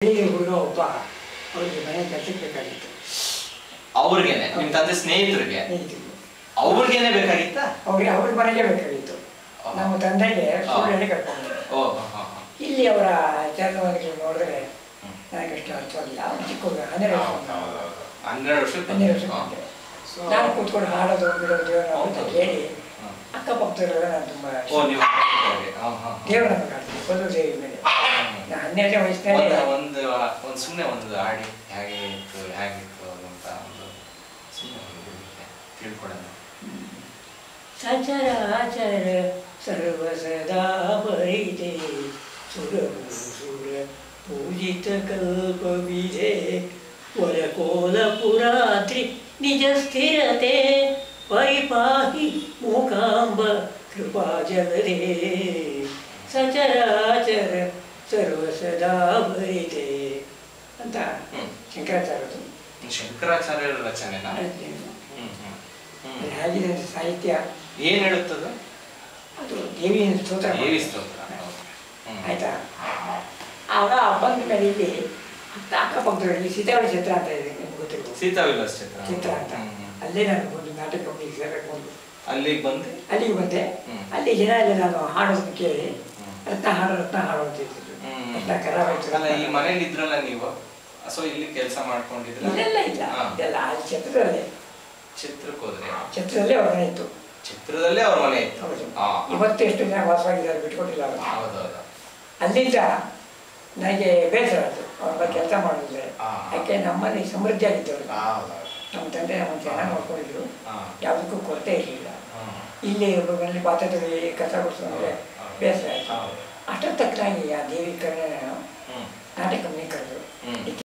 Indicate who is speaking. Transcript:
Speaker 1: ಹುಡುಗ ಒಬ್ಬ ಅವರಿಗೆ ಮನೆ ಕೆಲಸಕ್ಕೆ ಬೇಕಾಗಿತ್ತು.
Speaker 2: ಅವ್ರಿಗೇನೆ ನಿಮ್ಮ ತಂದೆ ಸ್ನೇಹಿತರಿಗೆ ಅವ್ರಿಗೇನೆ ಬೇಕಾಗಿತ್ತಾ?
Speaker 1: ಅವ್ರ ಮನೆಗೆ ಬೇಕಾಗಿತ್ತು. ನಮ್ಮ ತಂದೆಗೆ ಸುಳ್ಳು ಕರ್ಕೊಂಡು ಇಲ್ಲಿ ಅವರ ಚರಣವನ್ನು ನೋಡಿದ್ರೆ ನನಗೆ ಅಷ್ಟು ಅರ್ಥವಾಗಿಲ್ಲ. ಅವ್ರು ಚಿಕ್ಕ ಹುಡುಗ 12 ವರ್ಷ ನಾನು ಕೂತ್ಕೊಂಡು ಹಾಡೋದು ಬಿಡೋದು ಅಂತ ಕೇಳಿ ಅಕ್ಕಪಕ್ಕದವರೆಲ್ಲ ನಾನು ತುಂಬ ದೇವರನ್ನು ಕಾಡ್ತೀನಿ. ಬಲು ದೇವಿ ಮೇಲೆ 12ನೇ ವಯಸ್ಸಿನಲ್ಲಿ
Speaker 2: ಸುಮ್ಮನೆ ಒಂದು ಹಾಡಿ ಹೇಗಿತ್ತು ಅಂತ ಒಂದು ಸುಮ್ಮನೆ ತಿಳ್ಕೊಳ್ಳೋಣ.
Speaker 1: ಸಚರಾಚರ ಸರ್ವ ಸದಾ ಪರಿತೆ ಸುರ ಪೂಜಿತ ಕಲ್ಪವಿದೆ ವರಕೋಲಪುರಾತ್ರಿ ನಿಜ ಸ್ಥಿರತೆ ಪರಿಪಾಹಿ ಮೂಕಾಂಬ ಕೃಪಾ ಜಗದೇ ಸಚರಾಚರ ಸರ್ವ ಸದಾ ಭರಿತೆ ಅಂತ
Speaker 2: ಶಂಕರಾಚಾರ್ಯರ ರಚನೆನಾ?
Speaker 1: ಹೇಗಿದೆ ಸಾಹಿತ್ಯ
Speaker 2: ಏನ್ ಹೇಳುತ್ತದ?
Speaker 1: ಅದು ದೇವಿ ಸ್ತೋತ್ರ. ಆಯ್ತಾ? ಆಗ ಬಂದ ಮೇಲೆ ಇಲ್ಲಿ ಅಕ್ಕಪಕ್ಕದಲ್ಲಿ ಸೀತಾವಿಲಾಸ ಚಿತ್ರ ಅಂತ ಇದೆ, ನಿಮ್ಗೆ ಗೊತ್ತಿಲ್ಲ?
Speaker 2: ಸೀತಾವಿಲಾಸ
Speaker 1: ಚಿತ್ರ ಅಂತ ಅಲ್ಲೇ ನಾನು ಒಂದು ನಾಟಕ ಕಂಪ್ನಿಗೆ ಸೇರಬೇಕು ಒಂದು
Speaker 2: ಅಲ್ಲಿಗೆ ಬಂದೆ.
Speaker 1: ಅಲ್ಲಿ ಜನ ಎಲ್ಲ ನಾನು ಹಾಡೋದನ್ನು ಕೇಳಿ ರತ್ನ ಹಾಡು ಅಂತ ಇರ್ತಿದ್ರು. ರತ್ನ ಕರಾವಾಯ್ತು.
Speaker 2: ಈ ಮನೇಲಿ ಇದ್ರಲ್ಲ ನೀವು, ಸೊ ಇಲ್ಲಿ ಕೆಲಸ ಮಾಡ್ಕೊಂಡಿದ್ರೆ?
Speaker 1: ಇದೆಲ್ಲ ಅಲ್ಲಿ ಚಿತ್ರದಲ್ಲೇ.
Speaker 2: ಚಿತ್ರಕ್ಕೆ ಹೋದ್ರೆ
Speaker 1: ಚಿತ್ರದಲ್ಲೇ ಅವ್ರ ಮನೆ ಇತ್ತು.
Speaker 2: ಚಿತ್ರದಲ್ಲೇ ಅವ್ರ ಮನೆ ಇತ್ತು.
Speaker 1: ಇವತ್ತು ಎಷ್ಟು ಜನ ವಾಸವಾಗಿದ್ದಾರೆ ಬಿಟ್ಕೊಟ್ಟಿಲ್ಲ ಅವರು.
Speaker 2: ಹೌದೌದು.
Speaker 1: ಅಲ್ಲಿಂದ ನನಗೆ ಬೇಸರ ಆಯ್ತು ಅವ್ರ ಕೆಲಸ ಮಾಡಿದ್ರೆ. ಯಾಕೆ ನಮ್ಮಲ್ಲಿ ಸಮೃದ್ಧಿ ಆಗಿದ್ದವರು. ನಮ್ಮ ತಂದೆ ನಮ್ಮ ಚೆನ್ನಾಗಿ ನೋಡ್ಕೊಂಡಿದ್ರು, ಯಾವುದಕ್ಕೂ ಕೊರತೆ ಇರಲಿಲ್ಲ. ಇಲ್ಲಿ ಒಬ್ಬರಲ್ಲಿ ಪಾತ್ರೆ ಕಸ ಕೊಡ್ಸೋದ್ರೆ ಬೇಸರ ಆಯ್ತು. ಅಷ್ಟೊತ್ತು ತಕ್ಕನಾಗಿ ಆ ದೇವಿ ಕರ್ಣ ನಾಟಕ ಕಂಪ್ನಿ ಕರೆದ್ರು.